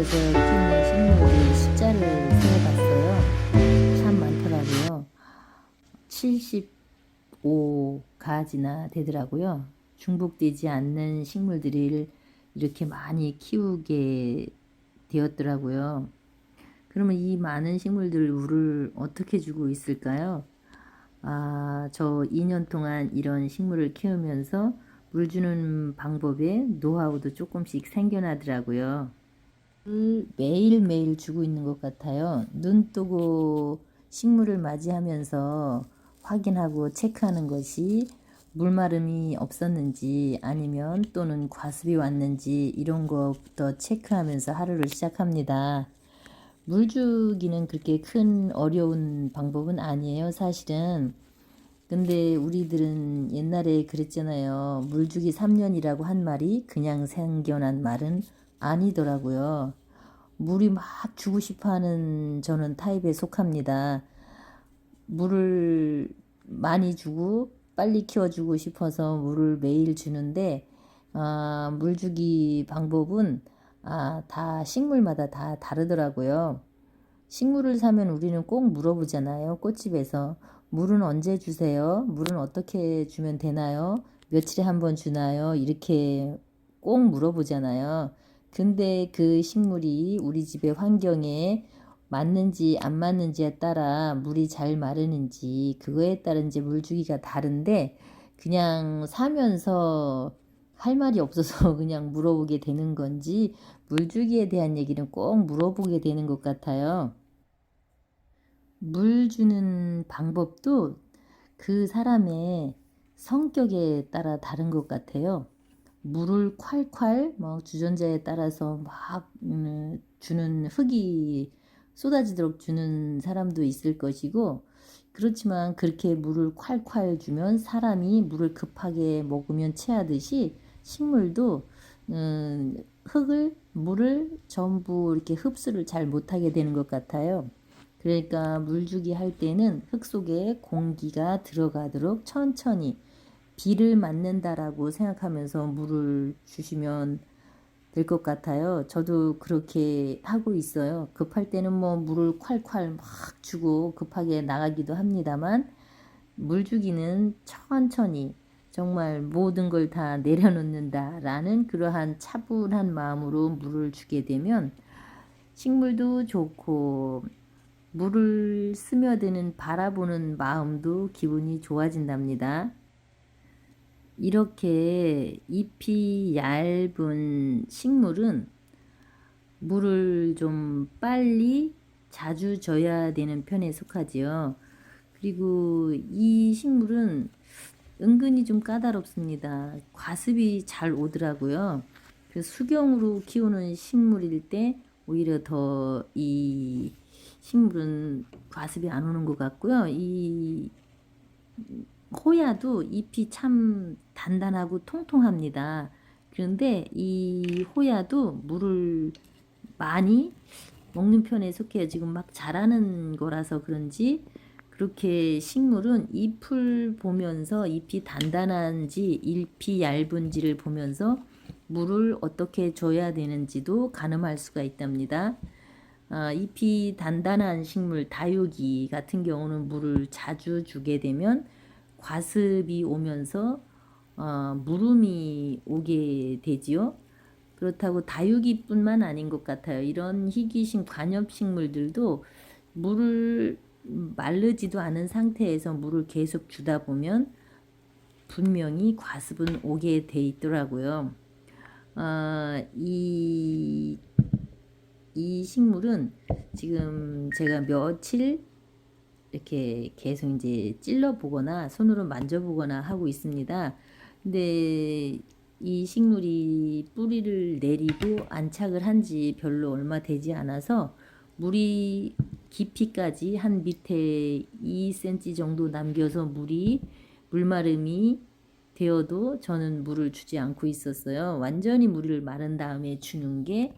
집에서 키우는 식물의 숫자를 세어봤어요. 참 많더라고요. 75가지나 되더라고요. 중복되지 않는 식물들을 이렇게 많이 키우게 되었더라고요. 그러면 이 많은 식물들 물을 어떻게 주고 있을까요? 저 2년 동안 이런 식물을 키우면서 물 주는 방법에 노하우도 조금씩 생겨나더라고요. 물 매일매일 주고 있는 것 같아요. 눈 뜨고 식물을 맞이하면서 확인하고 체크하는 것이 물마름이 없었는지 아니면 또는 과습이 왔는지 이런 것부터 체크하면서 하루를 시작합니다. 물 주기는 그렇게 큰 어려운 방법은 아니에요, 사실은. 근데 우리들은 옛날에 그랬잖아요. 물 주기 3년이라고 한 말이 그냥 생겨난 말은 아니더라고요. 물이 막 주고 싶어 하는 저는 타입에 속합니다. 물을 많이 주고 빨리 키워주고 싶어서 물을 매일 주는데, 물 주기 방법은 다 식물마다 다 다르더라고요. 식물을 사면 우리는 꼭 물어보잖아요. 꽃집에서. 물은 언제 주세요? 물은 어떻게 주면 되나요? 며칠에 한 번 주나요? 이렇게 꼭 물어보잖아요. 근데 그 식물이 우리 집의 환경에 맞는지 안 맞는지에 따라 물이 잘 마르는지 그거에 따른 이제 물 주기가 다른데, 그냥 사면서 할 말이 없어서 그냥 물어보게 되는 건지 물 주기에 대한 얘기는 꼭 물어보게 되는 것 같아요. 물 주는 방법도 그 사람의 성격에 따라 다른 것 같아요. 물을 콸콸 뭐 주전자에 따라서 막 주는 흙이 쏟아지도록 주는 사람도 있을 것이고, 그렇지만 그렇게 물을 콸콸 주면 사람이 물을 급하게 먹으면 체하듯이 식물도 물을 전부 이렇게 흡수를 잘 못하게 되는 것 같아요. 그러니까 물주기 할 때는 흙 속에 공기가 들어가도록 천천히 비를 맞는다라고 생각하면서 물을 주시면 될 것 같아요. 저도 그렇게 하고 있어요. 급할 때는 뭐 물을 콸콸 막 주고 급하게 나가기도 합니다만, 물 주기는 천천히 정말 모든 걸 다 내려놓는다라는 그러한 차분한 마음으로 물을 주게 되면 식물도 좋고 물을 스며드는 바라보는 마음도 기분이 좋아진답니다. 이렇게 잎이 얇은 식물은 물을 좀 빨리 자주 줘야 되는 편에 속하지요. 그리고 이 식물은 은근히 좀 까다롭습니다. 과습이 잘 오더라고요. 그래서 수경으로 키우는 식물일 때 오히려 더 이 식물은 과습이 안 오는 것 같고요. 이 호야도 잎이 참 단단하고 통통합니다. 그런데 이 호야도 물을 많이 먹는 편에 속해요. 지금 막 자라는 거라서 그런지 그렇게 식물은 잎을 보면서 잎이 단단한지 잎이 얇은지를 보면서 물을 어떻게 줘야 되는지도 가늠할 수가 있답니다. 잎이 단단한 식물 다육이 같은 경우는 물을 자주 주게 되면 과습이 오면서 무름이 오게 되지요. 그렇다고 다육이뿐만 아닌 것 같아요. 이런 희귀식 관엽식물들도 물을 마르지도 않은 상태에서 물을 계속 주다 보면 분명히 과습은 오게 돼 있더라고요. 이 식물은 지금 제가 며칠 이렇게 계속 이제 찔러보거나 손으로 만져보거나 하고 있습니다. 근데 이 식물이 뿌리를 내리고 안착을 한 지 별로 얼마 되지 않아서 물이 깊이까지 한 밑에 2cm 정도 남겨서 물마름이 되어도 저는 물을 주지 않고 있었어요. 완전히 물을 마른 다음에 주는 게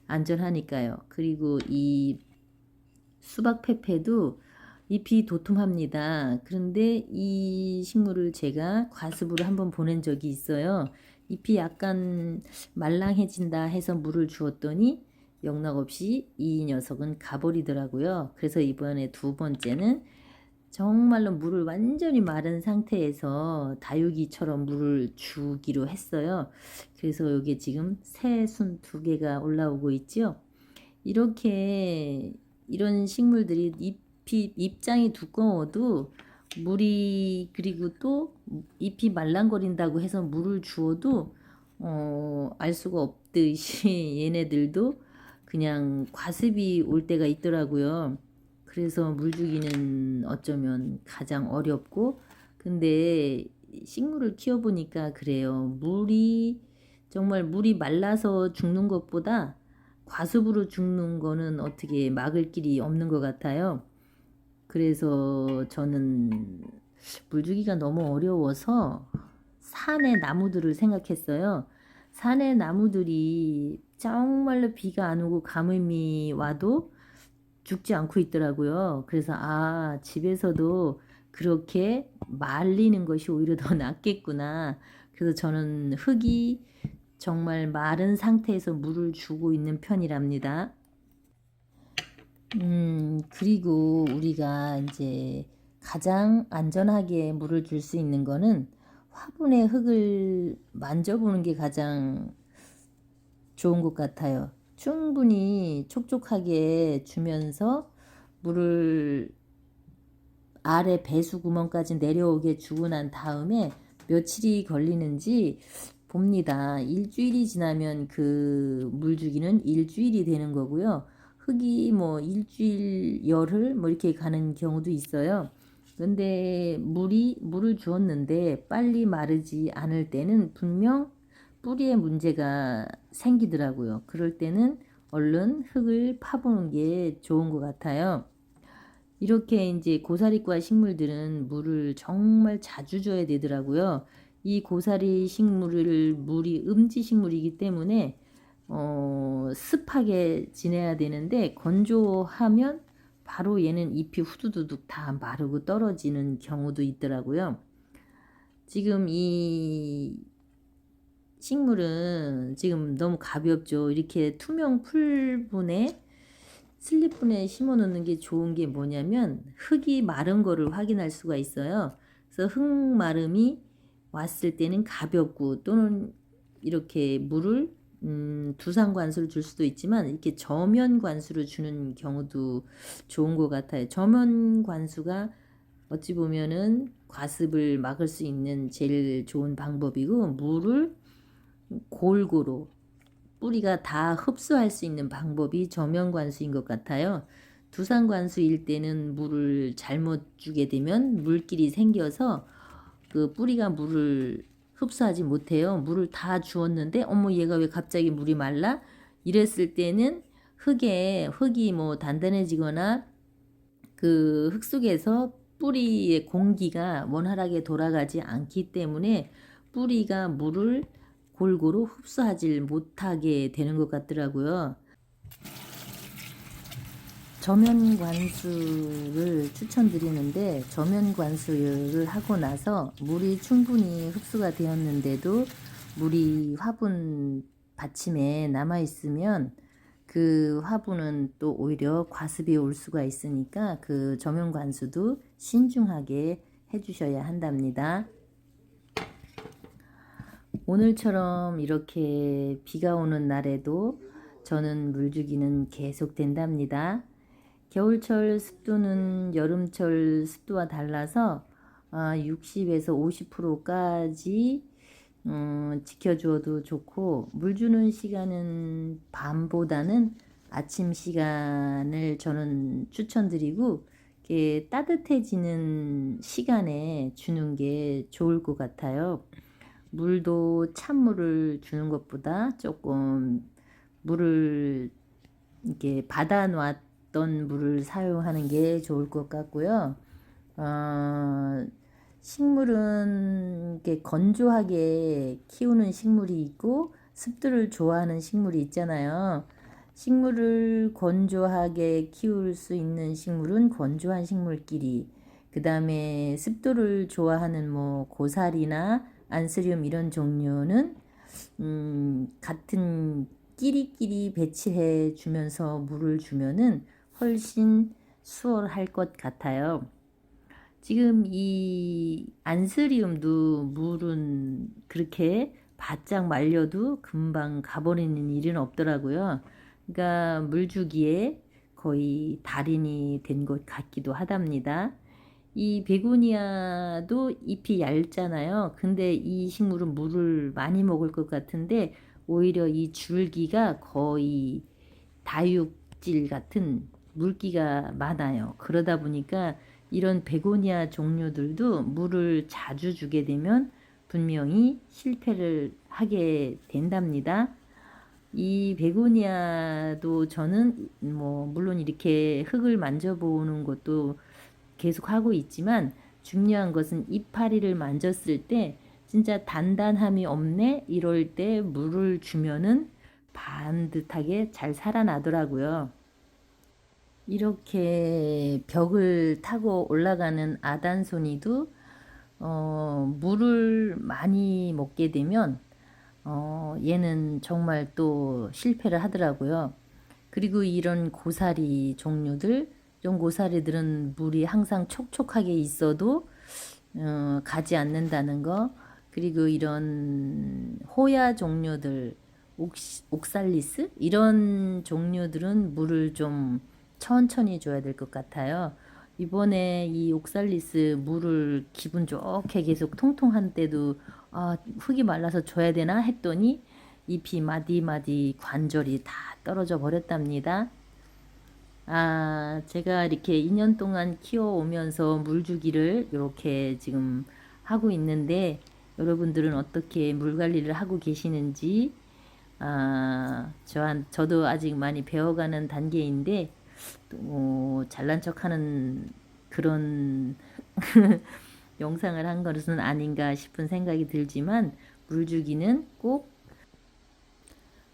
안전하니까요. 그리고 이 수박 페페도 잎이 도톰합니다. 그런데 이 식물을 제가 과습으로 한번 보낸 적이 있어요. 잎이 약간 말랑해진다 해서 물을 주었더니 영락없이 이 녀석은 가버리더라고요. 그래서 이번에 두 번째는 정말로 물을 완전히 마른 상태에서 다육이처럼 물을 주기로 했어요. 그래서 여기 지금 새순 두 개가 올라오고 있죠. 이렇게 이런 식물들이 잎장이 두꺼워도 물이, 그리고 또 잎이 말랑거린다고 해서 물을 주어도 알 수가 없듯이 얘네들도 그냥 과습이 올 때가 있더라고요. 그래서 물 주기는 어쩌면 가장 어렵고, 근데 식물을 키워보니까 그래요. 정말 물이 말라서 죽는 것보다 과습으로 죽는 거는 어떻게 막을 길이 없는 것 같아요. 그래서 저는 물 주기가 너무 어려워서 산의 나무들을 생각했어요. 산의 나무들이 정말로 비가 안 오고 가뭄이 와도 죽지 않고 있더라고요. 그래서 집에서도 그렇게 말리는 것이 오히려 더 낫겠구나. 그래서 저는 흙이 정말 마른 상태에서 물을 주고 있는 편이랍니다. 그리고 우리가 이제 가장 안전하게 물을 줄 수 있는 거는 화분의 흙을 만져보는 게 가장 좋은 것 같아요. 충분히 촉촉하게 주면서 물을 아래 배수 구멍까지 내려오게 주고 난 다음에 며칠이 걸리는지 봅니다. 일주일이 지나면 그 물주기는 일주일이 되는 거고요. 흙이 뭐 일주일, 열흘 뭐 이렇게 가는 경우도 있어요. 근데 물을 주었는데 빨리 마르지 않을 때는 분명 뿌리에 문제가 생기더라고요. 그럴 때는 얼른 흙을 파보는 게 좋은 것 같아요. 이렇게 이제 고사리과 식물들은 물을 정말 자주 줘야 되더라고요. 이 고사리 식물을 물이 음지 식물이기 때문에 습하게 지내야 되는데 건조하면 바로 얘는 잎이 후두두둑 다 마르고 떨어지는 경우도 있더라고요. 지금 이 식물은 지금 너무 가볍죠. 이렇게 투명 풀분에 슬립분에 심어 놓는 게 좋은 게 뭐냐면 흙이 마른 거를 확인할 수가 있어요. 그래서 흙 마름이 왔을 때는 가볍고, 또는 이렇게 물을 두상 관수로 줄 수도 있지만 이렇게 저면 관수로 주는 경우도 좋은 것 같아요. 저면 관수가 어찌 보면은 과습을 막을 수 있는 제일 좋은 방법이고, 물을 골고루 뿌리가 다 흡수할 수 있는 방법이 저면관수인 것 같아요. 두상관수일 때는 물을 잘못 주게 되면 물길이 생겨서 그 뿌리가 물을 흡수하지 못해요. 물을 다 주었는데 어머 얘가 왜 갑자기 물이 말라? 이랬을 때는 흙이 뭐 단단해지거나 그 흙 속에서 뿌리의 공기가 원활하게 돌아가지 않기 때문에 뿌리가 물을 골고루 흡수하지 못하게 되는 것 같더라고요. 저면 관수를 추천드리는데, 저면 관수를 하고 나서 물이 충분히 흡수가 되었는데도 물이 화분 받침에 남아 있으면 그 화분은 또 오히려 과습이 올 수가 있으니까 그 저면 관수도 신중하게 해주셔야 한답니다. 오늘처럼 이렇게 비가 오는 날에도 저는 물주기는 계속 된답니다. 겨울철 습도는 여름철 습도와 달라서 60에서 50%까지 지켜주어도 좋고, 물 주는 시간은 밤보다는 아침 시간을 저는 추천드리고, 이렇게 따뜻해지는 시간에 주는 게 좋을 것 같아요. 물도 찬물을 주는 것보다 조금 물을 이렇게 받아 놨던 물을 사용하는 게 좋을 것 같고요. 식물은 이렇게 건조하게 키우는 식물이 있고 습도를 좋아하는 식물이 있잖아요. 식물을 건조하게 키울 수 있는 식물은 건조한 식물끼리, 그 다음에 습도를 좋아하는 뭐 고사리나 안스리움 이런 종류는 같은 끼리끼리 배치해 주면서 물을 주면은 훨씬 수월할 것 같아요. 지금 이 안스리움도 물은 그렇게 바짝 말려도 금방 가버리는 일은 없더라고요. 그러니까 물주기에 거의 달인이 된 것 같기도 하답니다. 이 베고니아도 잎이 얇잖아요. 근데 이 식물은 물을 많이 먹을 것 같은데 오히려 이 줄기가 거의 다육질 같은 물기가 많아요. 그러다 보니까 이런 베고니아 종류들도 물을 자주 주게 되면 분명히 실패를 하게 된답니다. 이 베고니아도 저는 뭐 물론 이렇게 흙을 만져보는 것도 계속 하고 있지만 중요한 것은 이파리를 만졌을 때 진짜 단단함이 없네 이럴 때 물을 주면은 반듯하게 잘 살아나더라고요. 이렇게 벽을 타고 올라가는 아단소니도 물을 많이 먹게 되면 얘는 정말 또 실패를 하더라고요. 그리고 이런 고사리 종류들, 이런 고사리들은 물이 항상 촉촉하게 있어도 가지 않는다는 거. 그리고 이런 호야 종류들, 옥살리스 이런 종류들은 물을 좀 천천히 줘야 될 것 같아요. 이번에 이 옥살리스 물을 기분 좋게 계속 통통한 때도 흙이 말라서 줘야 되나 했더니 잎이 마디마디 관절이 다 떨어져 버렸답니다. 제가 이렇게 2년 동안 키워오면서 물주기를 이렇게 지금 하고 있는데 여러분들은 어떻게 물 관리를 하고 계시는지 저도 아직 많이 배워가는 단계인데 또 잘난 척하는 그런 영상을 한 것은 아닌가 싶은 생각이 들지만 물주기는 꼭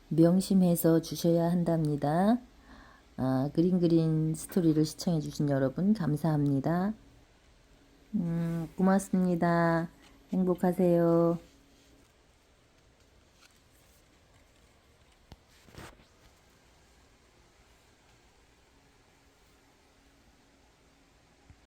명심해서 주셔야 한답니다. 그린 스토리를 시청해 주신 여러분 감사합니다. 고맙습니다. 행복하세요.